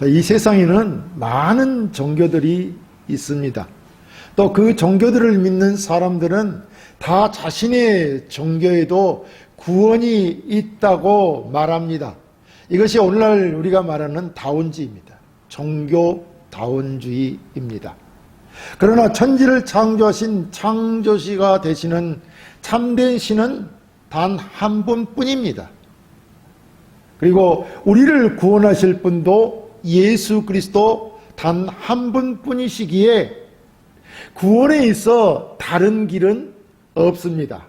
이 세상에는 많은 종교들이 있습니다. 또 그 종교들을 믿는 사람들은 다 자신의 종교에도 구원이 있다고 말합니다. 이것이 오늘날 우리가 말하는 다원주의입니다. 종교 다원주의입니다. 그러나 천지를 창조하신 창조주가 되시는 참된 신은 단 한 분뿐입니다. 그리고 우리를 구원하실 분도 예수 그리스도 단 한 분뿐이시기에 구원에 있어 다른 길은 없습니다.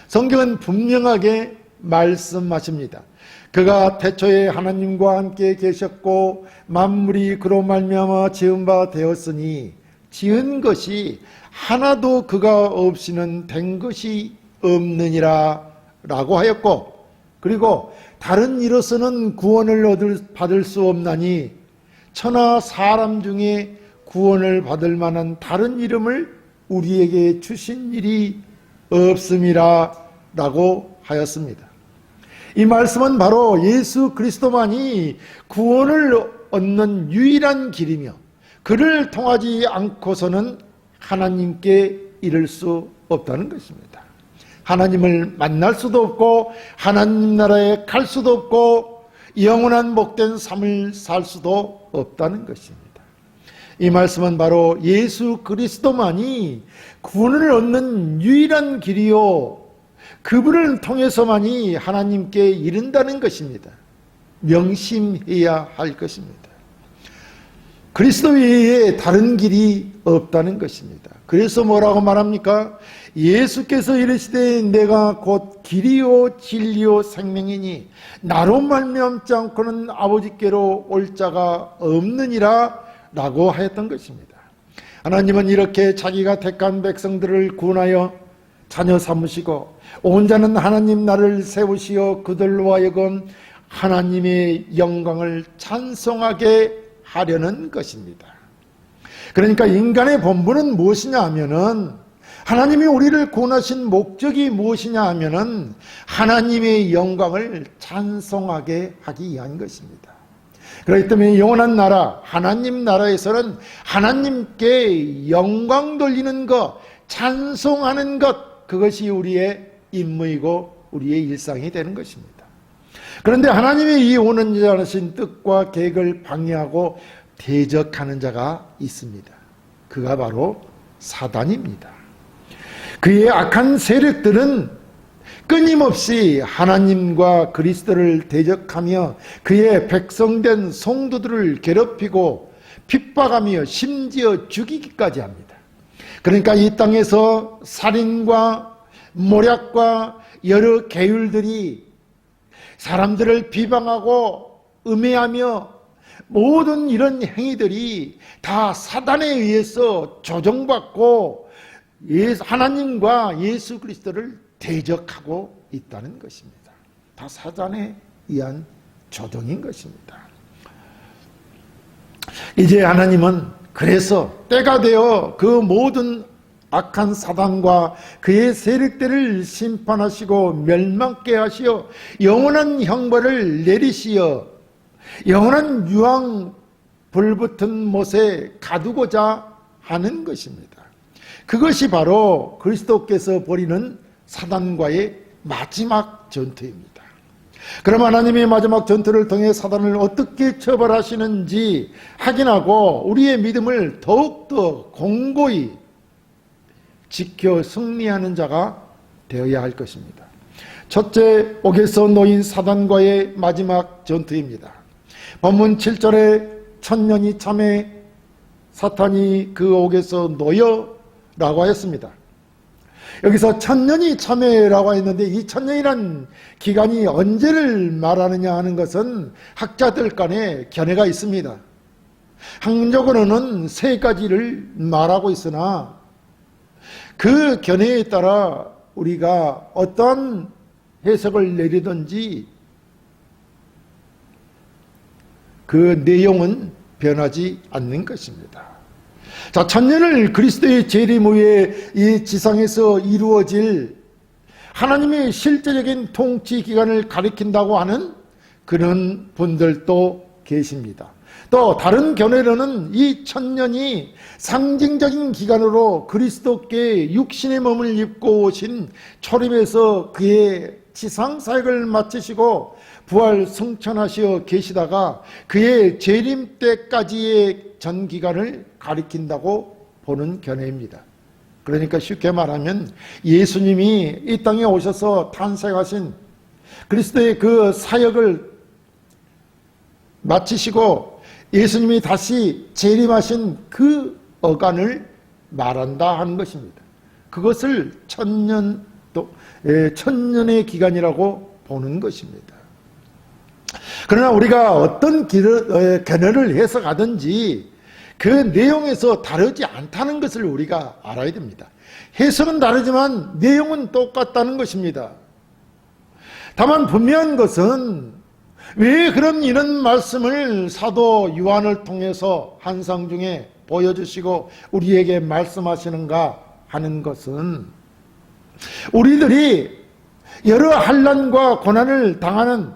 성경은 분명하게 말씀하십니다. 그가 태초에 하나님과 함께 계셨고 만물이 그로 말미암아 지은 바 되었으니 지은 것이 하나도 그가 없이는 된 것이 없느니라 라고 하였고, 그리고 다른 이로서는 구원을 받을 수 없나니 천하 사람 중에 구원을 받을 만한 다른 이름을 우리에게 주신 일이 없음이라 라고 하였습니다. 이 말씀은 바로 예수 그리스도만이 구원을 얻는 유일한 길이며 그를 통하지 않고서는 하나님께 이를 수 없다는 것입니다. 하나님을 만날 수도 없고 하나님 나라에 갈 수도 없고 영원한 복된 삶을 살 수도 없다는 것입니다. 이 말씀은 바로 예수 그리스도만이 구원을 얻는 유일한 길이요 그분을 통해서만이 하나님께 이른다는 것입니다. 명심해야 할 것입니다. 그리스도 외에 다른 길이 없다는 것입니다. 그래서 뭐라고 말합니까? 예수께서 이르시되 내가 곧 길이요 진리요 생명이니 나로 말미암지 않고는 아버지께로 올 자가 없느니라 라고 하였던 것입니다. 하나님은 이렇게 자기가 택한 백성들을 구원하여 자녀 삼으시고 온 자는 하나님 나라를 세우시어 그들로 하여금 하나님의 영광을 찬송하게 하려는 것입니다. 그러니까 인간의 본분은 무엇이냐 하면은 하나님이 우리를 구원하신 목적이 무엇이냐 하면은 하나님의 영광을 찬송하게 하기 위한 것입니다. 그렇기 때문에 영원한 나라, 하나님 나라에서는 하나님께 영광 돌리는 것, 찬송하는 것, 그것이 우리의 임무이고 우리의 일상이 되는 것입니다. 그런데 하나님의 이 온전하신 뜻과 계획을 방해하고 대적하는 자가 있습니다. 그가 바로 사단입니다. 그의 악한 세력들은 끊임없이 하나님과 그리스도를 대적하며 그의 백성된 성도들을 괴롭히고 핍박하며 심지어 죽이기까지 합니다. 그러니까 이 땅에서 살인과 모략과 여러 계율들이 사람들을 비방하고 음해하며 모든 이런 행위들이 다 사단에 의해서 조종받고 하나님과 예수 그리스도를 대적하고 있다는 것입니다. 다 사단에 의한 조종인 것입니다. 이제 하나님은 그래서 때가 되어 그 모든 악한 사단과 그의 세력들을 심판하시고 멸망케 하시어 영원한 형벌을 내리시어 영원한 유황 불붙은 못에 가두고자 하는 것입니다. 그것이 바로 그리스도께서 벌이는 사단과의 마지막 전투입니다. 그럼 하나님의 마지막 전투를 통해 사단을 어떻게 처벌하시는지 확인하고 우리의 믿음을 더욱더 공고히 지켜 승리하는 자가 되어야 할 것입니다. 첫째, 옥에서 놓인 사단과의 마지막 전투입니다. 본문 7절에 천년이 참에 사탄이 그 옥에서 놓여 라고 했습니다. 여기서 천년이 참회라고 했는데 이 천년이란 기간이 언제를 말하느냐 하는 것은 학자들 간에 견해가 있습니다. 학적으로는 세 가지를 말하고 있으나 그 견해에 따라 우리가 어떤 해석을 내리든지 그 내용은 변하지 않는 것입니다. 자, 천년을 그리스도의 재림 후에 이 지상에서 이루어질 하나님의 실제적인 통치 기간을 가리킨다고 하는 그런 분들도 계십니다. 또 다른 견해로는 이 천년이 상징적인 기간으로 그리스도께 육신의 몸을 입고 오신 초림에서 그의 지상 사역을 마치시고 부활 승천하시어 계시다가 그의 재림 때까지의 전 기간을 가리킨다고 보는 견해입니다. 그러니까 쉽게 말하면 예수님이 이 땅에 오셔서 탄생하신 그리스도의 그 사역을 마치시고 예수님이 다시 재림하신 그 어간을 말한다 하는 것입니다. 그것을 천년의 기간이라고 보는 것입니다. 그러나 우리가 어떤 견해를 해석하든지 그 내용에서 다르지 않다는 것을 우리가 알아야 됩니다. 해석은 다르지만 내용은 똑같다는 것입니다. 다만 분명한 것은 왜 그럼 이런 말씀을 사도 요한을 통해서 한상 중에 보여주시고 우리에게 말씀하시는가 하는 것은 우리들이 여러 환난과 고난을 당하는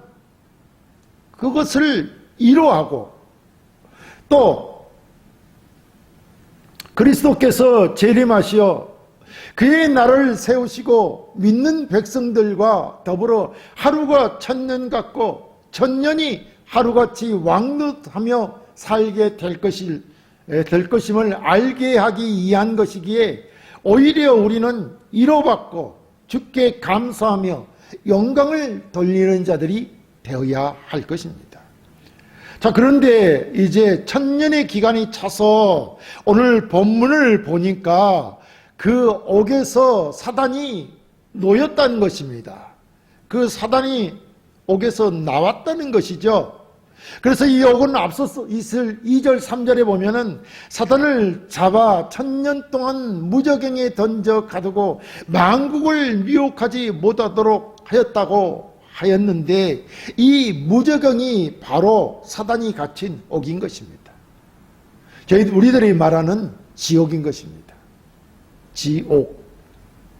그것을 이로하고 또 그리스도께서 재림하시어 그의 날을 세우시고 믿는 백성들과 더불어 하루가 천년 같고 천년이 하루같이 왕노하며 살게 될 것임을 알게 하기 위한 것이기에 오히려 우리는 위로받고 주께 감사하며 영광을 돌리는 자들이 되어야 할 것입니다. 자, 그런데 이제 천년의 기간이 차서 오늘 본문을 보니까 그 옥에서 사단이 놓였다는 것입니다. 그 사단이 옥에서 나왔다는 것이죠. 그래서 이 옥은 앞서서 있을 2절 3절에 보면은 사단을 잡아 천년 동안 무저갱에 던져 가두고 만국을 미혹하지 못하도록 하였다고 하였는데 이 무저갱이 바로 사단이 갇힌 옥인 것입니다. 우리들이 말하는 지옥인 것입니다. 지옥,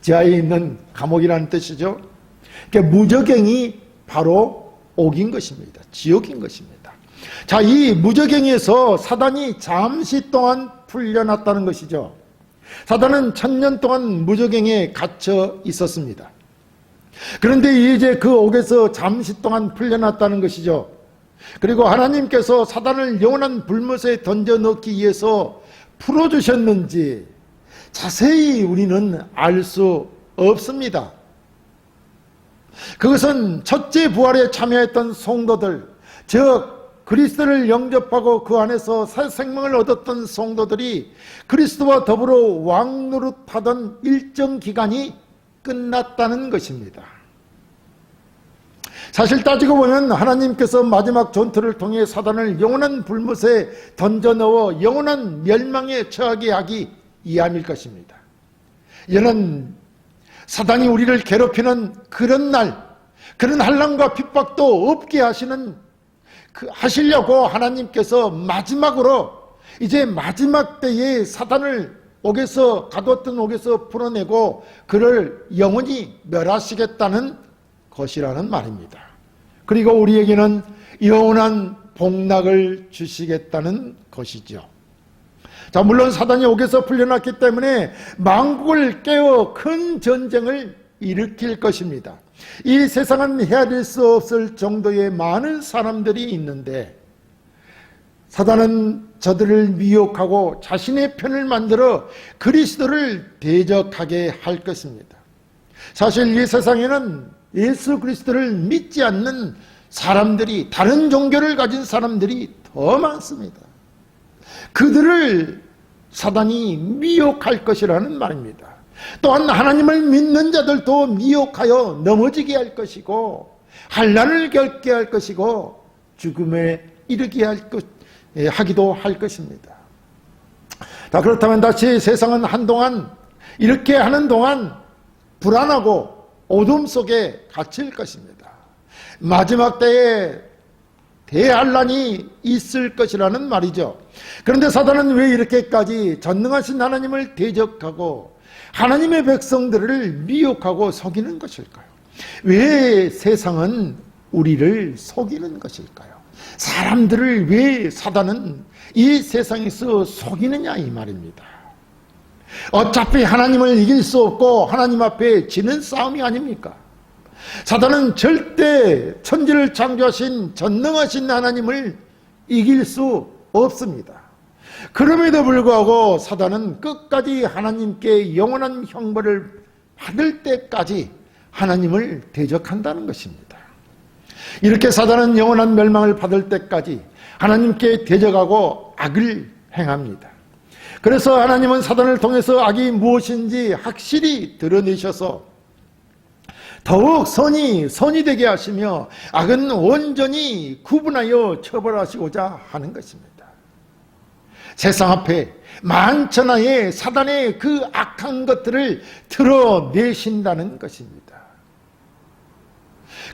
지하에 있는 감옥이라는 뜻이죠. 그러니까 무저갱이 바로 옥인 것입니다. 지옥인 것입니다. 자, 이 무저갱에서 사단이 잠시 동안 풀려났다는 것이죠. 사단은 천년 동안 무저갱에 갇혀 있었습니다. 그런데 이제 그 옥에서 잠시 동안 풀려났다는 것이죠. 그리고 하나님께서 사단을 영원한 불못에 던져 넣기 위해서 풀어주셨는지 자세히 우리는 알 수 없습니다. 그것은 첫째 부활에 참여했던 성도들, 즉 그리스도를 영접하고 그 안에서 새 생명을 얻었던 성도들이 그리스도와 더불어 왕노릇하던 일정 기간이 끝났다는 것입니다. 사실 따지고 보면 하나님께서 마지막 전투를 통해 사단을 영원한 불못에 던져 넣어 영원한 멸망에 처하게 하기 위함일 것입니다. 이는 사단이 우리를 괴롭히는 그런 날, 그런 환난과 핍박도 없게 하시려고 하나님께서 마지막으로 이제 마지막 때에 사단을 옥에서 가뒀던 옥에서 풀어내고 그를 영원히 멸하시겠다는 것이라는 말입니다. 그리고 우리에게는 영원한 복락을 주시겠다는 것이죠. 자, 물론 사단이 옥에서 풀려났기 때문에 만국을 깨워 큰 전쟁을 일으킬 것입니다. 이 세상은 헤아릴 수 없을 정도의 많은 사람들이 있는데 사단은 저들을 미혹하고 자신의 편을 만들어 그리스도를 대적하게 할 것입니다. 사실 이 세상에는 예수 그리스도를 믿지 않는 사람들이, 다른 종교를 가진 사람들이 더 많습니다. 그들을 사단이 미혹할 것이라는 말입니다. 또한 하나님을 믿는 자들도 미혹하여 넘어지게 할 것이고 환난을 겪게 할 것이고 죽음에 이르게 하기도 할 것입니다. 자, 그렇다면 다시 세상은 한동안 이렇게 하는 동안 불안하고 어둠 속에 갇힐 것입니다. 마지막 때에 대환란이 있을 것이라는 말이죠. 그런데 사단은 왜 이렇게까지 전능하신 하나님을 대적하고 하나님의 백성들을 미혹하고 속이는 것일까요? 왜 세상은 우리를 속이는 것일까요? 사람들을 왜 사단은 이 세상에서 속이느냐 이 말입니다. 어차피 하나님을 이길 수 없고 하나님 앞에 지는 싸움이 아닙니까? 사단은 절대 천지를 창조하신 전능하신 하나님을 이길 수 없습니다. 그럼에도 불구하고 사단은 끝까지 하나님께 영원한 형벌을 받을 때까지 하나님을 대적한다는 것입니다. 이렇게 사단은 영원한 멸망을 받을 때까지 하나님께 대적하고 악을 행합니다. 그래서 하나님은 사단을 통해서 악이 무엇인지 확실히 드러내셔서 더욱 선이 되게 하시며 악은 온전히 구분하여 처벌하시고자 하는 것입니다. 세상 앞에 만천하에 사단의 그 악한 것들을 드러내신다는 것입니다.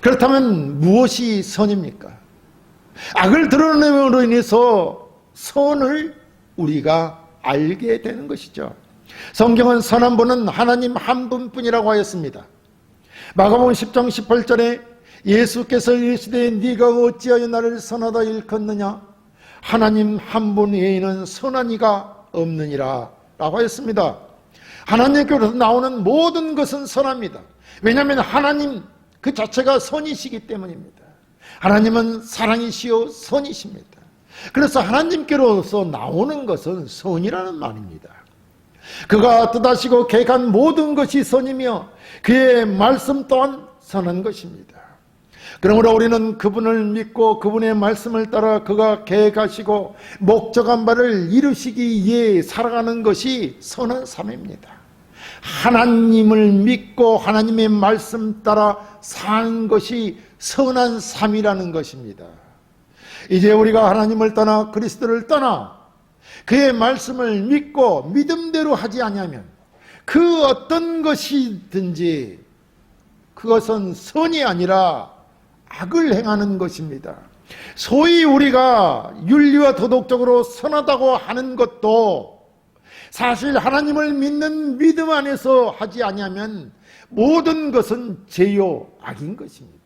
그렇다면 무엇이 선입니까? 악을 드러냄으로 인해서 선을 우리가 알게 되는 것이죠. 성경은 선한 분은 하나님 한 분뿐이라고 하였습니다. 마가복음 10장 18절에 예수께서 이르시되 네가 어찌하여 나를 선하다 일컫느냐? 하나님 한 분 외에는 선한 이가 없느니라 라고 하였습니다. 하나님께로서 나오는 모든 것은 선합니다. 왜냐하면 하나님 그 자체가 선이시기 때문입니다. 하나님은 사랑이시요 선이십니다. 그래서 하나님께로서 나오는 것은 선이라는 말입니다. 그가 뜻하시고 계획한 모든 것이 선이며 그의 말씀 또한 선한 것입니다. 그러므로 우리는 그분을 믿고 그분의 말씀을 따라 그가 계획하시고 목적한 바를 이루시기 위해 살아가는 것이 선한 삶입니다. 하나님을 믿고 하나님의 말씀 따라 사는 것이 선한 삶이라는 것입니다. 이제 우리가 하나님을 떠나 그리스도를 떠나 그의 말씀을 믿고 믿음대로 하지 아니하면 그 어떤 것이든지 그것은 선이 아니라 악을 행하는 것입니다. 소위 우리가 윤리와 도덕적으로 선하다고 하는 것도 사실 하나님을 믿는 믿음 안에서 하지 아니하면 모든 것은 죄요 악인 것입니다.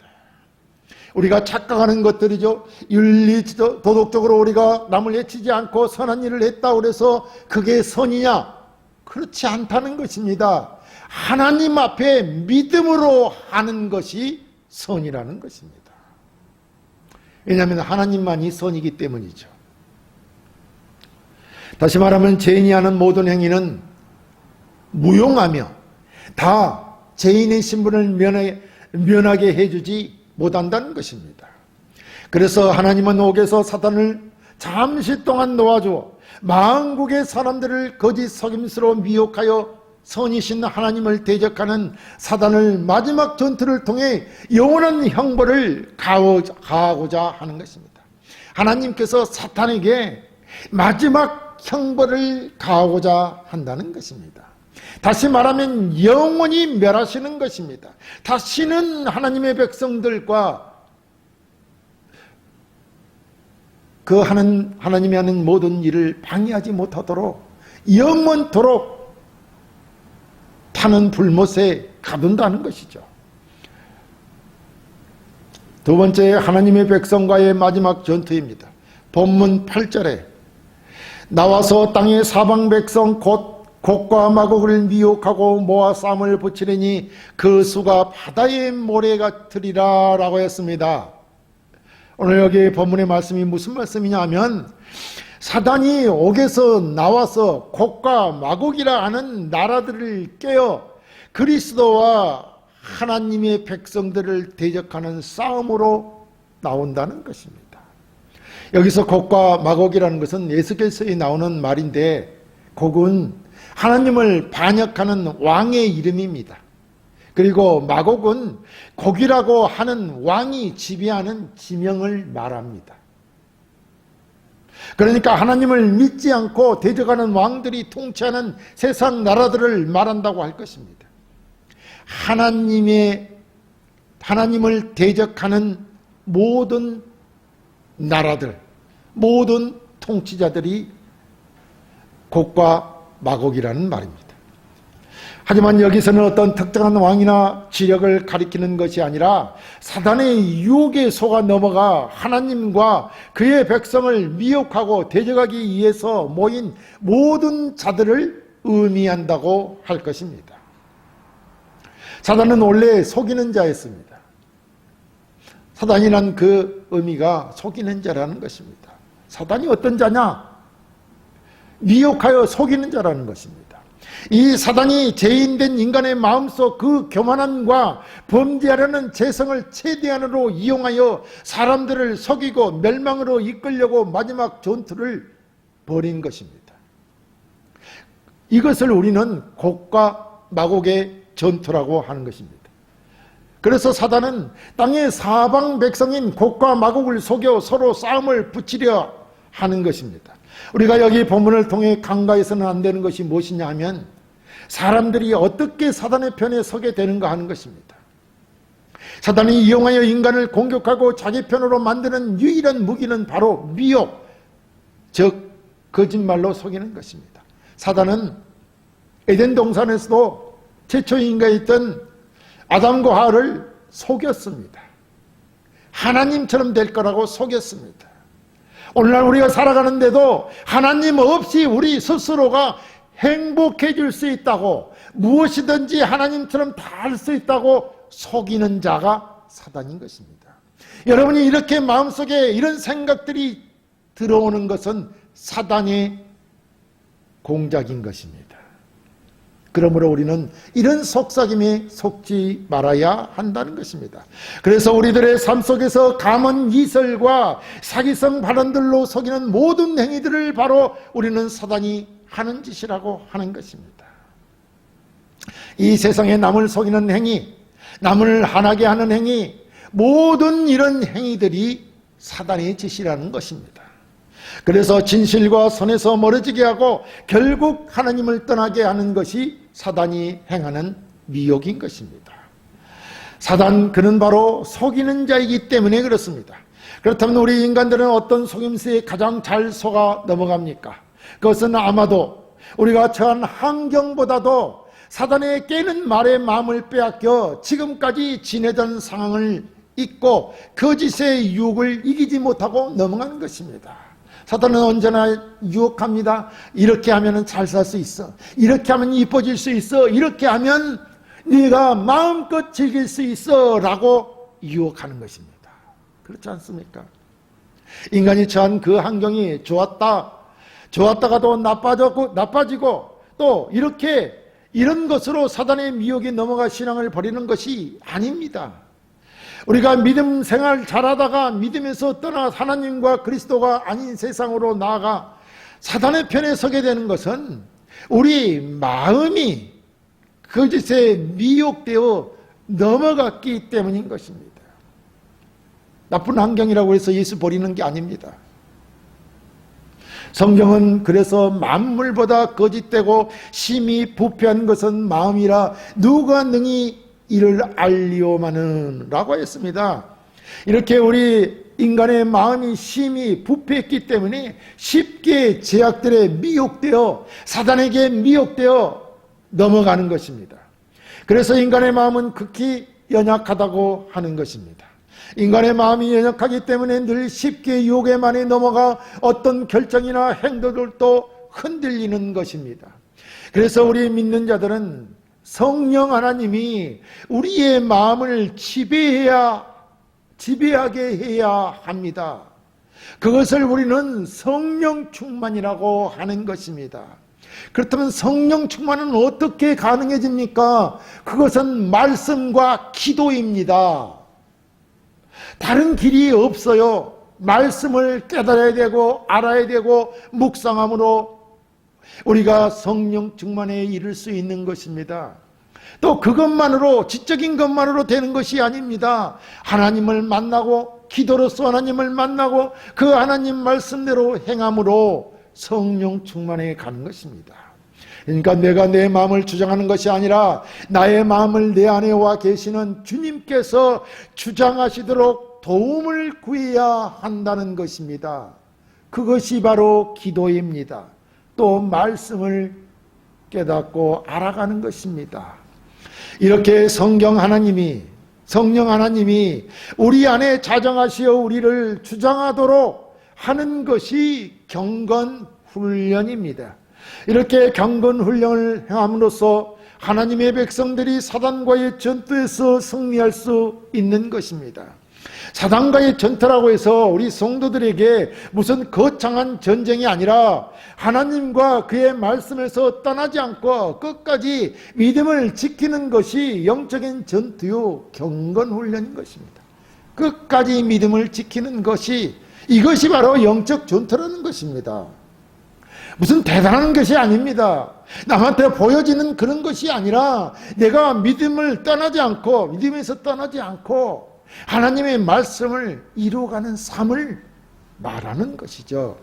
우리가 착각하는 것들이죠. 윤리 도덕적으로 우리가 남을 해치지 않고 선한 일을 했다 그래서 그게 선이냐? 그렇지 않다는 것입니다. 하나님 앞에 믿음으로 하는 것이 선이라는 것입니다. 왜냐하면 하나님만이 선이기 때문이죠. 다시 말하면 죄인이 하는 모든 행위는 무용하며 다 죄인의 신분을 면하게 해주지 못한다는 것입니다. 그래서 하나님은 옥에서 사단을 잠시 동안 놓아주어 만국의 사람들을 거짓 속임수로 미혹하여 선이신 하나님을 대적하는 사단을 마지막 전투를 통해 영원한 형벌을 가하고자 하는 것입니다. 하나님께서 사탄에게 마지막 형벌을 가하고자 한다는 것입니다. 다시 말하면 영원히 멸하시는 것입니다. 다시는 하나님의 백성들과 그 하나님이 하는 모든 일을 방해하지 못하도록 영원토록 타는 불못에 가둔다는 것이죠. 두 번째, 하나님의 백성과의 마지막 전투입니다. 본문 8절에 나와서 땅의 사방 백성 곧 곡과 마곡을 미혹하고 모아 쌈을 붙이려니 그 수가 바다의 모래 같으리라 라고 했습니다. 오늘 여기 본문의 말씀이 무슨 말씀이냐 하면 사단이 옥에서 나와서 곡과 마곡이라 하는 나라들을 깨어 그리스도와 하나님의 백성들을 대적하는 싸움으로 나온다는 것입니다. 여기서 곡과 마곡이라는 것은 에스겔서에 나오는 말인데 곡은 하나님을 반역하는 왕의 이름입니다. 그리고 마곡은 곡이라고 하는 왕이 지배하는 지명을 말합니다. 그러니까 하나님을 믿지 않고 대적하는 왕들이 통치하는 세상 나라들을 말한다고 할 것입니다. 하나님을 대적하는 모든 나라들, 모든 통치자들이 곡과 마곡이라는 말입니다. 하지만 여기서는 어떤 특정한 왕이나 지력을 가리키는 것이 아니라 사단의 유혹에 속아 넘어가 하나님과 그의 백성을 미혹하고 대적하기 위해서 모인 모든 자들을 의미한다고 할 것입니다. 사단은 원래 속이는 자였습니다. 사단이란 그 의미가 속이는 자라는 것입니다. 사단이 어떤 자냐? 미혹하여 속이는 자라는 것입니다. 이 사단이 죄인된 인간의 마음속 그 교만함과 범죄하려는 재성을 최대한으로 이용하여 사람들을 속이고 멸망으로 이끌려고 마지막 전투를 벌인 것입니다. 이것을 우리는 곡과 마곡의 전투라고 하는 것입니다. 그래서 사단은 땅의 사방 백성인 곡과 마곡을 속여 서로 싸움을 붙이려 하는 것입니다. 우리가 여기 본문을 통해 간과해서는 안 되는 것이 무엇이냐 하면 사람들이 어떻게 사단의 편에 서게 되는가 하는 것입니다. 사단이 이용하여 인간을 공격하고 자기 편으로 만드는 유일한 무기는 바로 미혹, 즉 거짓말로 속이는 것입니다. 사단은 에덴 동산에서도 최초의 인간이었던 아담과 하와를 속였습니다. 하나님처럼 될 거라고 속였습니다. 오늘날 우리가 살아가는데도 하나님 없이 우리 스스로가 행복해질 수 있다고, 무엇이든지 하나님처럼 다 할 수 있다고 속이는 자가 사단인 것입니다. 여러분이 이렇게 마음속에 이런 생각들이 들어오는 것은 사단의 공작인 것입니다. 그러므로 우리는 이런 속삭임에 속지 말아야 한다는 것입니다. 그래서 우리들의 삶 속에서 감언 이설과 사기성 발언들로 속이는 모든 행위들을 바로 우리는 사단이 하는 짓이라고 하는 것입니다. 이 세상에 남을 속이는 행위, 남을 화나게 하는 행위, 모든 이런 행위들이 사단의 짓이라는 것입니다. 그래서 진실과 선에서 멀어지게 하고 결국 하나님을 떠나게 하는 것이 사단이 행하는 미혹인 것입니다. 사단, 그는 바로 속이는 자이기 때문에 그렇습니다. 그렇다면 우리 인간들은 어떤 속임수에 가장 잘 속아 넘어갑니까? 그것은 아마도 우리가 처한 환경보다도 사단의 깨는 말의 마음을 빼앗겨 지금까지 지내던 상황을 잊고 거짓의 유혹을 이기지 못하고 넘어가는 것입니다. 사단은 언제나 유혹합니다. 이렇게 하면 잘 살 수 있어. 이렇게 하면 이뻐질 수 있어. 이렇게 하면 네가 마음껏 즐길 수 있어 라고 유혹하는 것입니다. 그렇지 않습니까? 인간이 처한 그 환경이 좋았다가도 나빠지고 또 이런 것으로 사단의 미혹에 넘어가 신앙을 버리는 것이 아닙니다. 우리가 믿음 생활 잘하다가 믿음에서 떠나 하나님과 그리스도가 아닌 세상으로 나아가 사단의 편에 서게 되는 것은 우리 마음이 거짓에 미혹되어 넘어갔기 때문인 것입니다. 나쁜 환경이라고 해서 예수 버리는 게 아닙니다. 성경은 그래서 만물보다 거짓되고 심히 부패한 것은 마음이라 누가 능히 이를 알리오마는 라고 했습니다. 이렇게 우리 인간의 마음이 심히 부패했기 때문에 쉽게 제약들에 미혹되어 사단에게 미혹되어 넘어가는 것입니다. 그래서 인간의 마음은 극히 연약하다고 하는 것입니다. 인간의 마음이 연약하기 때문에 늘 쉽게 유혹에 많이 넘어가 어떤 결정이나 행동들도 흔들리는 것입니다. 그래서 우리 믿는 자들은 성령 하나님이 우리의 마음을 지배하게 해야 합니다. 그것을 우리는 성령 충만이라고 하는 것입니다. 그렇다면 성령 충만은 어떻게 가능해집니까? 그것은 말씀과 기도입니다. 다른 길이 없어요. 말씀을 깨달아야 되고 알아야 되고 묵상함으로 우리가 성령 충만에 이를 수 있는 것입니다. 또 그것만으로, 지적인 것만으로 되는 것이 아닙니다. 하나님을 만나고 기도로서 하나님을 만나고 그 하나님 말씀대로 행함으로 성령 충만에 가는 것입니다. 그러니까 내가 내 마음을 주장하는 것이 아니라 나의 마음을 내 안에 와 계시는 주님께서 주장하시도록 도움을 구해야 한다는 것입니다. 그것이 바로 기도입니다. 또 말씀을 깨닫고 알아가는 것입니다. 이렇게 성령 하나님이 우리 안에 자정하시어 우리를 주장하도록 하는 것이 경건훈련입니다. 이렇게 경건훈련을 행함으로써 하나님의 백성들이 사단과의 전투에서 승리할 수 있는 것입니다. 사단과의 전투라고 해서 우리 성도들에게 무슨 거창한 전쟁이 아니라 하나님과 그의 말씀에서 떠나지 않고 끝까지 믿음을 지키는 것이 영적인 전투요 경건훈련인 것입니다. 끝까지 믿음을 지키는 것이, 이것이 바로 영적 전투라는 것입니다. 무슨 대단한 것이 아닙니다. 남한테 보여지는 그런 것이 아니라 내가 믿음에서 떠나지 않고 하나님의 말씀을 이루어가는 삶을 말하는 것이죠.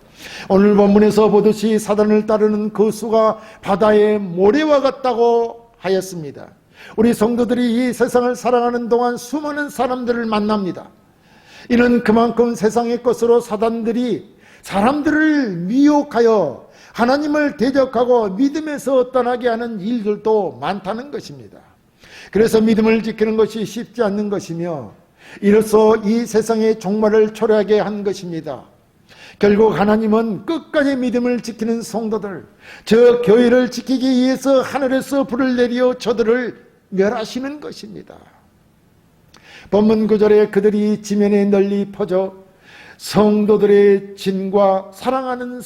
오늘 본문에서 보듯이 사단을 따르는 그 수가 바다의 모래와 같다고 하였습니다. 우리 성도들이 이 세상을 살아가는 동안 수많은 사람들을 만납니다. 이는 그만큼 세상의 것으로 사단들이 사람들을 미혹하여 하나님을 대적하고 믿음에서 떠나게 하는 일들도 많다는 것입니다. 그래서 믿음을 지키는 것이 쉽지 않는 것이며 이로써 이 세상의 종말을 초래하게 한 것입니다. 결국 하나님은 끝까지 믿음을 지키는 성도들, 저 교회를 지키기 위해서 하늘에서 불을 내려 저들을 멸하시는 것입니다. 본문 9절에 그들이 지면에 널리 퍼져 성도들의 진과 사랑하는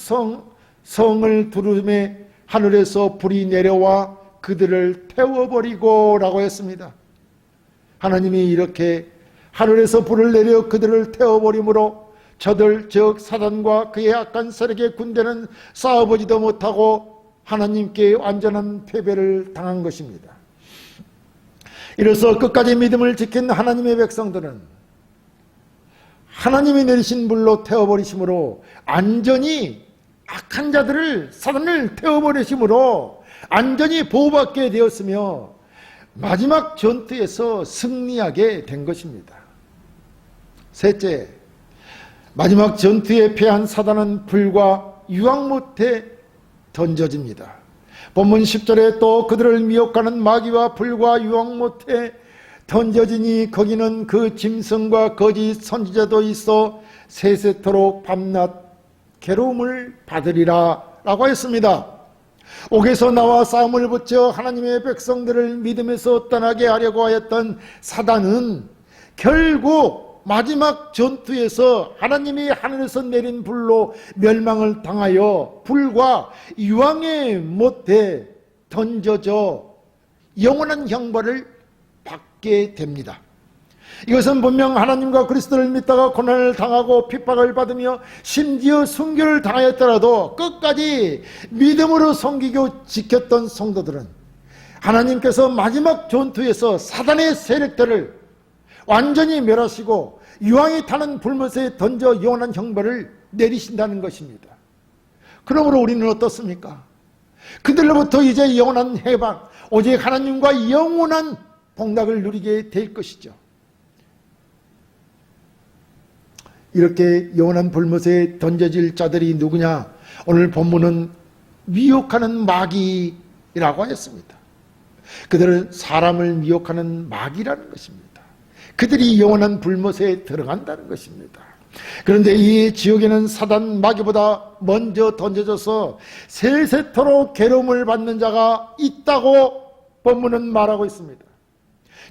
성을 두루매 하늘에서 불이 내려와 그들을 태워버리고 라고 했습니다. 하나님이 이렇게 하늘에서 불을 내려 그들을 태워버림으로 저들 즉 사단과 그의 악한 세력의 군대는 싸워보지도 못하고 하나님께 완전한 패배를 당한 것입니다. 이로써 끝까지 믿음을 지킨 하나님의 백성들은 하나님이 내리신 불로 태워버리심으로 안전히 악한 자들을 사단을 태워버리심으로 안전히 보호받게 되었으며 마지막 전투에서 승리하게 된 것입니다. 셋째, 마지막 전투에 패한 사단은 불과 유황못에 던져집니다. 본문 10절에 또 그들을 미혹하는 마귀와 불과 유황못에 던져지니 거기는 그 짐승과 거짓 선지자도 있어 세세토록 밤낮 괴로움을 받으리라 라고 했습니다. 옥에서 나와 싸움을 붙여 하나님의 백성들을 믿음에서 떠나게 하려고 하였던 사단은 결국 마지막 전투에서 하나님이 하늘에서 내린 불로 멸망을 당하여 불과 유황의 못에 던져져 영원한 형벌을 받게 됩니다. 이것은 분명 하나님과 그리스도를 믿다가 고난을 당하고 핍박을 받으며 심지어 순교를 당하였더라도 끝까지 믿음으로 섬기고 지켰던 성도들은 하나님께서 마지막 전투에서 사단의 세력들을 완전히 멸하시고 유황이 타는 불못에 던져 영원한 형벌을 내리신다는 것입니다. 그러므로 우리는 어떻습니까? 그들로부터 이제 영원한 해방, 오직 하나님과 영원한 복락을 누리게 될 것이죠. 이렇게 영원한 불못에 던져질 자들이 누구냐? 오늘 본문은 미혹하는 마귀라고 하였습니다. 그들은 사람을 미혹하는 마귀라는 것입니다. 그들이 영원한 불못에 들어간다는 것입니다. 그런데 이 지옥에는 사단 마귀보다 먼저 던져져서 세세토록 괴로움을 받는 자가 있다고 본문은 말하고 있습니다.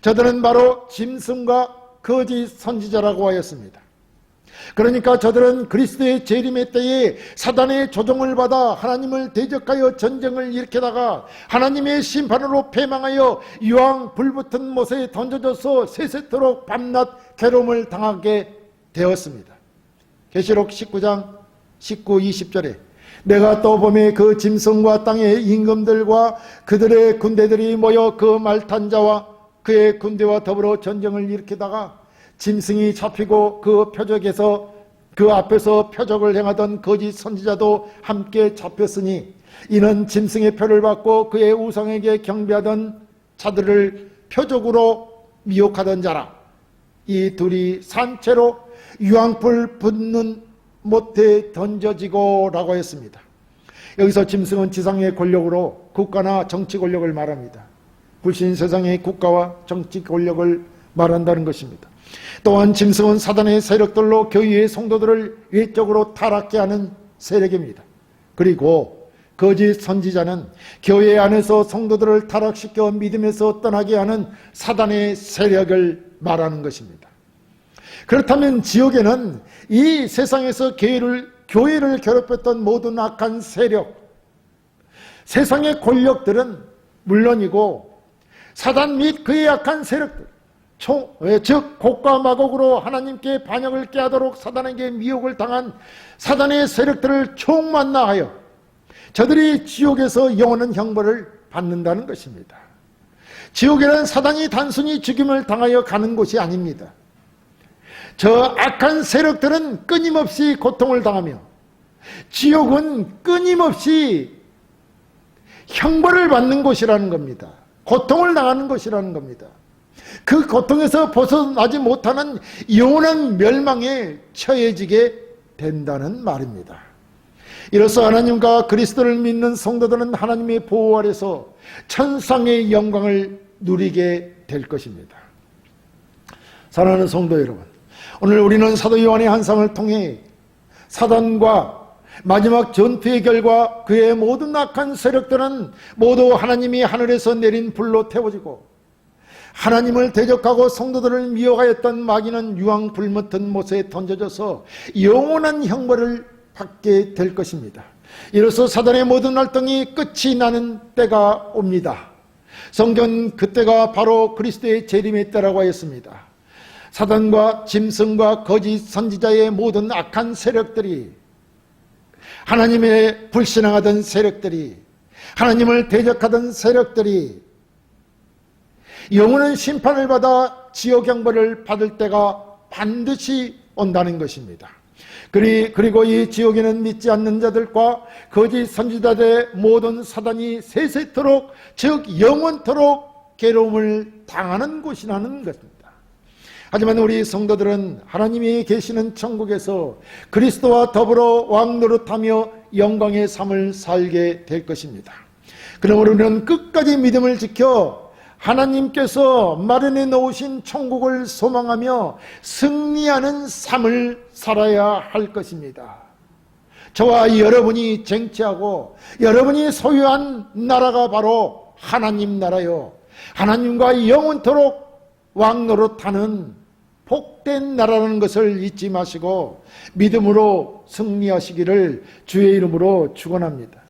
저들은 바로 짐승과 거짓 선지자라고 하였습니다. 그러니까 저들은 그리스도의 재림의 때에 사단의 조종을 받아 하나님을 대적하여 전쟁을 일으키다가 하나님의 심판으로 패망하여 유황 불붙은 못에 던져져서 세세토록 밤낮 괴로움을 당하게 되었습니다. 계시록 19장 19, 20절에 내가 또 보매 그 짐승과 땅의 임금들과 그들의 군대들이 모여 그 말탄 자와 그의 군대와 더불어 전쟁을 일으키다가 짐승이 잡히고 그 표적에서 그 앞에서 표적을 행하던 거짓 선지자도 함께 잡혔으니 이는 짐승의 표를 받고 그의 우상에게 경배하던 자들을 표적으로 미혹하던 자라. 이 둘이 산채로 유황불 붙는 못에 던져지고 라고 했습니다. 여기서 짐승은 지상의 권력으로 국가나 정치 권력을 말합니다. 불신 세상의 국가와 정치 권력을 말한다는 것입니다. 또한 짐승은 사단의 세력들로 교회의 성도들을 외적으로 타락케 하는 세력입니다. 그리고 거짓 선지자는 교회 안에서 성도들을 타락시켜 믿음에서 떠나게 하는 사단의 세력을 말하는 것입니다. 그렇다면 지옥에는 이 세상에서 교회를 괴롭혔던 모든 악한 세력, 세상의 권력들은 물론이고 사단 및 그의 악한 세력들, 즉 곡과 마곡으로 하나님께 반역을 깨하도록 사단에게 미혹을 당한 사단의 세력들을 총만나하여 저들이 지옥에서 영원한 형벌을 받는다는 것입니다. 지옥에는 사단이 단순히 죽임을 당하여 가는 곳이 아닙니다. 저 악한 세력들은 끊임없이 고통을 당하며 지옥은 끊임없이 형벌을 받는 곳이라는 겁니다. 고통을 당하는 곳이라는 겁니다. 그 고통에서 벗어나지 못하는 영원한 멸망에 처해지게 된다는 말입니다. 이로써 하나님과 그리스도를 믿는 성도들은 하나님의 보호 아래서 천상의 영광을 누리게 될 것입니다. 사랑하는 성도 여러분, 오늘 우리는 사도 요한의 환상을 통해 사단과 마지막 전투의 결과 그의 모든 악한 세력들은 모두 하나님이 하늘에서 내린 불로 태워지고 하나님을 대적하고 성도들을 미혹하였던 마귀는 유황 불붙은 못에 던져져서 영원한 형벌을 받게 될 것입니다. 이로써 사단의 모든 활동이 끝이 나는 때가 옵니다. 성경은 그때가 바로 그리스도의 재림의 때라고 하였습니다. 사단과 짐승과 거짓 선지자의 모든 악한 세력들이, 하나님의 불신앙하던 세력들이, 하나님을 대적하던 세력들이 영원한 심판을 받아 지옥 형벌을 받을 때가 반드시 온다는 것입니다. 그리고 이 지옥에는 믿지 않는 자들과 거짓 선지자들의 모든 사단이 세세토록, 즉 영원토록 괴로움을 당하는 곳이라는 것입니다. 하지만 우리 성도들은 하나님이 계시는 천국에서 그리스도와 더불어 왕노릇하며 영광의 삶을 살게 될 것입니다. 그러므로 우리는 끝까지 믿음을 지켜 하나님께서 마련해 놓으신 천국을 소망하며 승리하는 삶을 살아야 할 것입니다. 저와 여러분이 쟁취하고 여러분이 소유한 나라가 바로 하나님 나라요, 하나님과 영원토록 왕노릇하는 복된 나라라는 것을 잊지 마시고 믿음으로 승리하시기를 주의 이름으로 축원합니다.